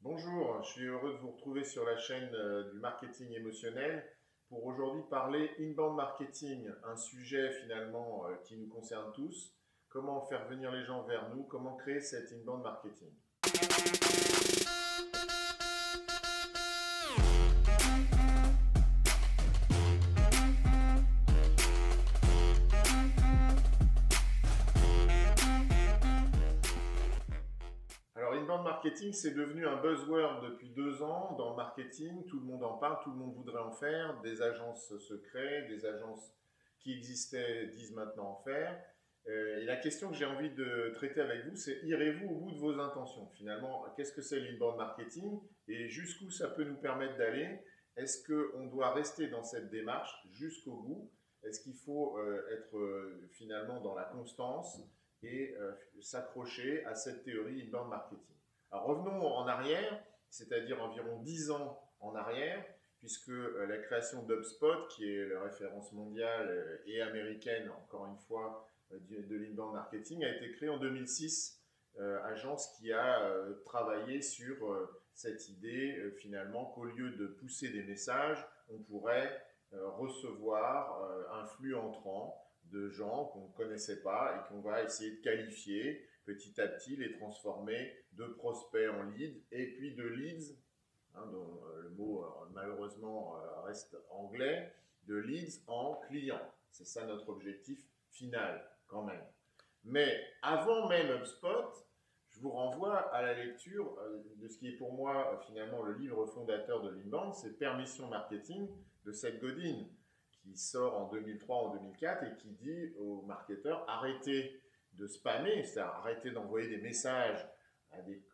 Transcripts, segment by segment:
Bonjour, je suis heureux de vous retrouver sur la chaîne du marketing émotionnel pour aujourd'hui parler inbound marketing, un sujet finalement qui nous concerne tous. Comment faire venir les gens vers nous, comment créer cet inbound marketing. Alors, inbound marketing, c'est devenu un buzzword depuis 2 ans dans le marketing. Tout le monde en parle, tout le monde voudrait en faire. Des agences se créent, des agences qui existaient disent maintenant en faire. Et la question que j'ai envie de traiter avec vous, c'est irez-vous au bout de vos intentions? Finalement, qu'est-ce que c'est l'inbound marketing et jusqu'où ça peut nous permettre d'aller? Est-ce qu'on doit rester dans cette démarche jusqu'au bout? Est-ce qu'il faut être finalement dans la constance et s'accrocher à cette théorie inbound marketing? Alors revenons en arrière, c'est-à-dire environ 10 ans en arrière, puisque la création d'HubSpot, qui est la référence mondiale et américaine, encore une fois, de l'inbound marketing, a été créée en 2006, agence qui a travaillé sur cette idée finalement qu'au lieu de pousser des messages, on pourrait recevoir un flux entrant de gens qu'on ne connaissait pas et qu'on va essayer de qualifier petit à petit, les transformer de prospects en leads et puis de leads, dont le mot malheureusement reste anglais, de leads en clients. C'est ça notre objectif final quand même. Mais avant même HubSpot, je vous renvoie à la lecture de ce qui est pour moi finalement le livre fondateur de l'inbound, c'est Permission Marketing de Seth Godin, qui sort en 2003, en 2004 et qui dit aux marketeurs arrêtez de spammer, c'est-à-dire arrêtez d'envoyer des messages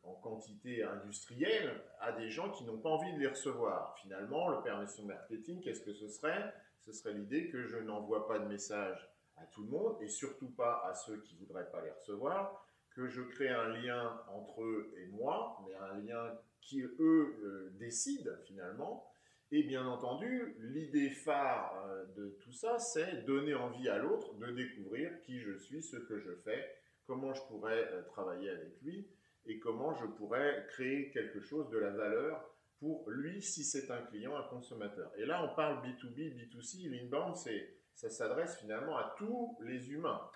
en quantité industrielle à des gens qui n'ont pas envie de les recevoir. Finalement, le permission marketing, qu'est-ce que ce serait? Ce serait l'idée que je n'envoie pas de messages à tout le monde et surtout pas à ceux qui ne voudraient pas les recevoir, que je crée un lien entre eux et moi, mais un lien qui, eux, décident finalement. Et bien entendu, l'idée phare de tout ça, c'est donner envie à l'autre de découvrir qui je suis, ce que je fais, comment je pourrais travailler avec lui et comment je pourrais créer quelque chose de la valeur pour lui si c'est un client, un consommateur. Et là, on parle B2B, B2C, l'inbound, ça s'adresse finalement à tous les humains.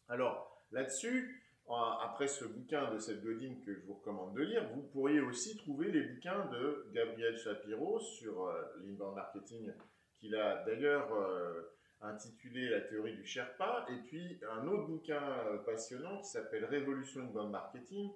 Alors, là-dessus, après ce bouquin de Seth Godin que je vous recommande de lire, vous pourriez aussi trouver les bouquins de Gabriel Shapiro sur l'inbound marketing, qu'il a d'ailleurs intitulé La théorie du Sherpa, et puis un autre bouquin passionnant qui s'appelle Révolution inbound marketing,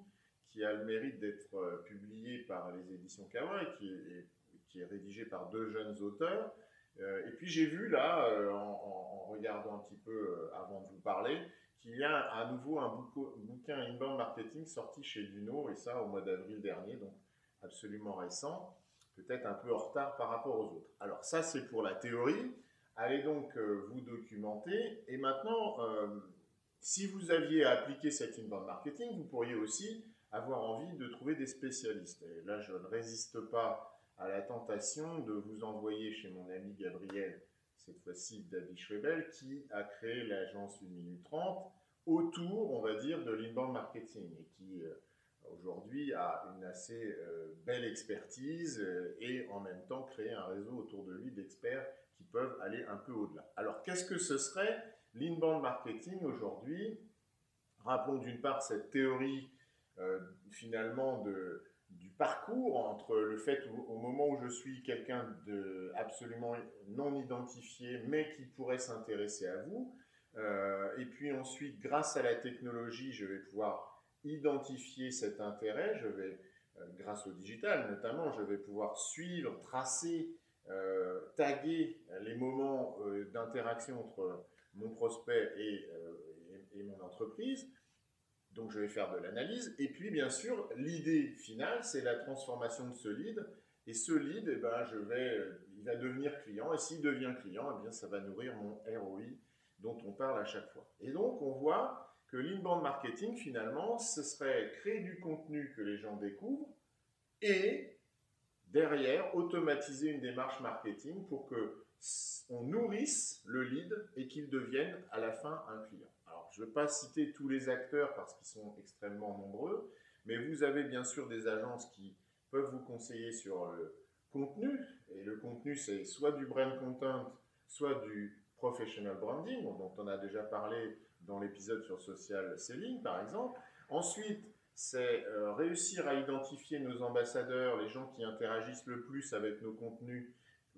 qui a le mérite d'être publié par les éditions Kawa et qui est rédigé par deux jeunes auteurs. Et puis j'ai vu là, en regardant un petit peu avant de vous parler, qu'il y a à nouveau un bouquin inbound marketing sorti chez Duno, et ça au mois d'avril dernier, donc absolument récent, peut-être un peu en retard par rapport aux autres. Alors ça c'est pour la théorie, allez donc vous documenter, et maintenant, si vous aviez à appliquer cet inbound marketing, vous pourriez aussi avoir envie de trouver des spécialistes. Et là je ne résiste pas à la tentation de vous envoyer chez mon ami Gabriel, cette fois-ci David Schwebel, qui a créé l'agence 1 minute 30 autour, on va dire, de l'inbound marketing et qui aujourd'hui a une assez belle expertise et en même temps créé un réseau autour de lui d'experts qui peuvent aller un peu au-delà. Alors, qu'est-ce que ce serait l'inbound marketing aujourd'hui? Rappelons d'une part cette théorie finalement du parcours entre le fait au moment où je suis quelqu'un de absolument non identifié mais qui pourrait s'intéresser à vous, et puis ensuite grâce à la technologie je vais pouvoir identifier cet intérêt, grâce au digital notamment, je vais pouvoir suivre, tracer, taguer les moments d'interaction entre mon prospect et mon entreprise. Donc je vais faire de l'analyse. Et puis bien sûr, l'idée finale, c'est la transformation de ce lead. Et ce lead, eh ben, il va devenir client. Et s'il devient client, eh bien, ça va nourrir mon ROI dont on parle à chaque fois. Et donc on voit que l'inbound marketing, finalement, ce serait créer du contenu que les gens découvrent et derrière automatiser une démarche marketing pour que on nourrisse le lead et qu'il devienne à la fin un client. Alors, je ne vais pas citer tous les acteurs parce qu'ils sont extrêmement nombreux, mais vous avez bien sûr des agences qui peuvent vous conseiller sur le contenu, et le contenu c'est soit du brand content, soit du professional branding, dont on a déjà parlé dans l'épisode sur social selling par exemple. Ensuite, c'est réussir à identifier nos ambassadeurs, les gens qui interagissent le plus avec nos contenus,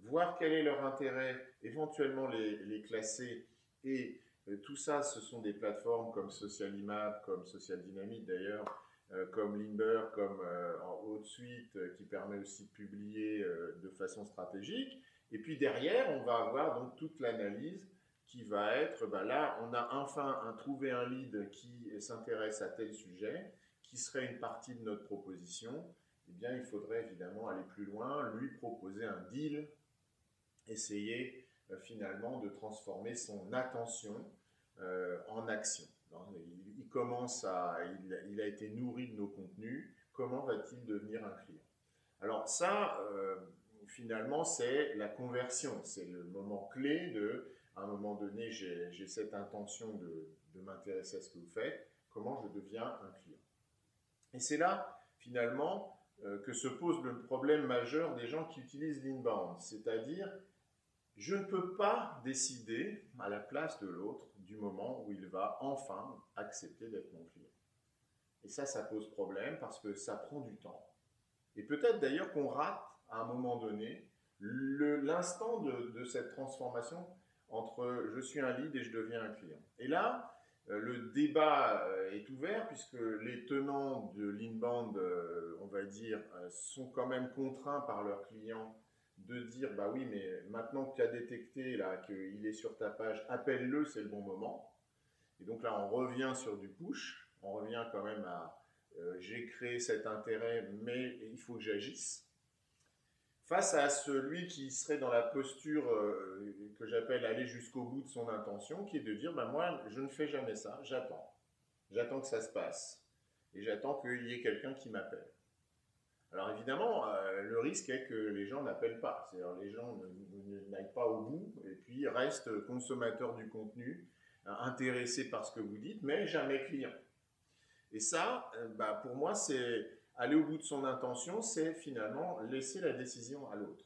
voir quel est leur intérêt, éventuellement les classer. Et tout ça, ce sont des plateformes comme Socialimap, comme Social Dynamite d'ailleurs, comme Limber, comme en haute suite, qui permet aussi de publier de façon stratégique. Et puis derrière, on va avoir donc toute l'analyse qui va être, ben là, on a enfin trouvé un lead qui s'intéresse à tel sujet, qui serait une partie de notre proposition. Eh bien, il faudrait évidemment aller plus loin, lui proposer un deal, essayer finalement de transformer son attention en action. Il a été nourri de nos contenus, comment va-t-il devenir un client? Alors ça, finalement, c'est la conversion, c'est le moment clé de, à un moment donné, j'ai cette intention de m'intéresser à ce que vous faites, comment je deviens un client? Et c'est là, finalement, que se pose le problème majeur des gens qui utilisent l'inbound, c'est-à-dire, je ne peux pas décider à la place de l'autre du moment où il va enfin accepter d'être mon client. Et ça pose problème parce que ça prend du temps. Et peut-être d'ailleurs qu'on rate à un moment donné l'instant de cette transformation entre je suis un lead et je deviens un client. Et là, le débat est ouvert puisque les tenants de l'inbound, on va dire, sont quand même contraints par leurs clients de dire bah oui, mais maintenant que tu as détecté là qu'il est sur ta page, appelle-le, c'est le bon moment. Et donc là, on revient sur du push, on revient quand même à j'ai créé cet intérêt, mais il faut que j'agisse. Face à celui qui serait dans la posture que j'appelle aller jusqu'au bout de son intention, qui est de dire bah moi, je ne fais jamais ça, j'attends. J'attends que ça se passe. Et j'attends qu'il y ait quelqu'un qui m'appelle. Alors évidemment, le risque est que les gens n'appellent pas. C'est-à-dire les gens n'aillent pas au bout et puis restent consommateurs du contenu, intéressés par ce que vous dites, mais jamais clients. Et ça, bah, pour moi, c'est aller au bout de son intention, c'est finalement laisser la décision à l'autre.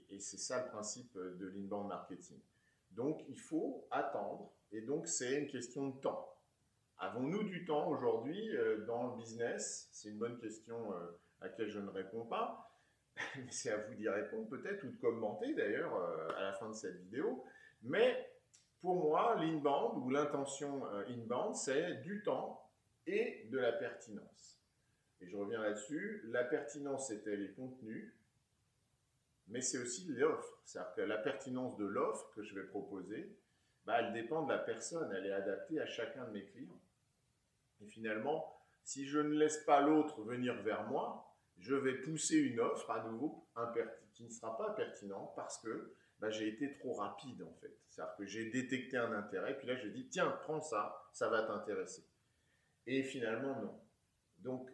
Et c'est ça le principe de l'inbound marketing. Donc il faut attendre, et donc c'est une question de temps. Avons-nous du temps aujourd'hui dans le business? C'est une bonne question à laquelle je ne réponds pas, mais c'est à vous d'y répondre peut-être, ou de commenter d'ailleurs à la fin de cette vidéo. Mais pour moi, l'inbound ou l'intention inbound, c'est du temps et de la pertinence. Et je reviens là-dessus, la pertinence, c'était les contenus, mais c'est aussi l'offre. C'est-à-dire que la pertinence de l'offre que je vais proposer, bah, elle dépend de la personne, elle est adaptée à chacun de mes clients. Et finalement, si je ne laisse pas l'autre venir vers moi, je vais pousser une offre à nouveau qui ne sera pas pertinente parce que bah, j'ai été trop rapide en fait. C'est-à-dire que j'ai détecté un intérêt, puis là je dis tiens, prends ça, ça va t'intéresser. Et finalement non. Donc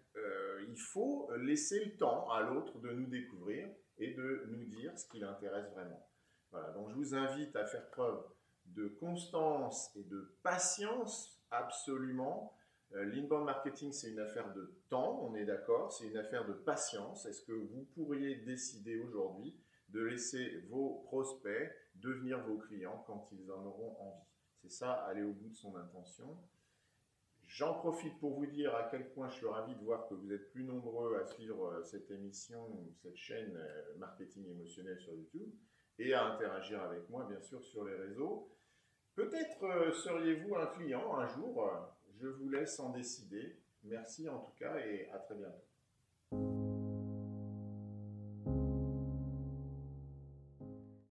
il faut laisser le temps à l'autre de nous découvrir et de nous dire ce qui l'intéresse vraiment. Voilà, donc je vous invite à faire preuve de constance et de patience absolument. L'inbound marketing, c'est une affaire de temps, on est d'accord, c'est une affaire de patience. Est-ce que vous pourriez décider aujourd'hui de laisser vos prospects devenir vos clients quand ils en auront envie? C'est ça, aller au bout de son intention. J'en profite pour vous dire à quel point je suis ravi de voir que vous êtes plus nombreux à suivre cette émission, cette chaîne marketing émotionnel sur YouTube et à interagir avec moi, bien sûr, sur les réseaux. Peut-être seriez-vous un client un jour, je vous laisse en décider. Merci en tout cas et à très bientôt.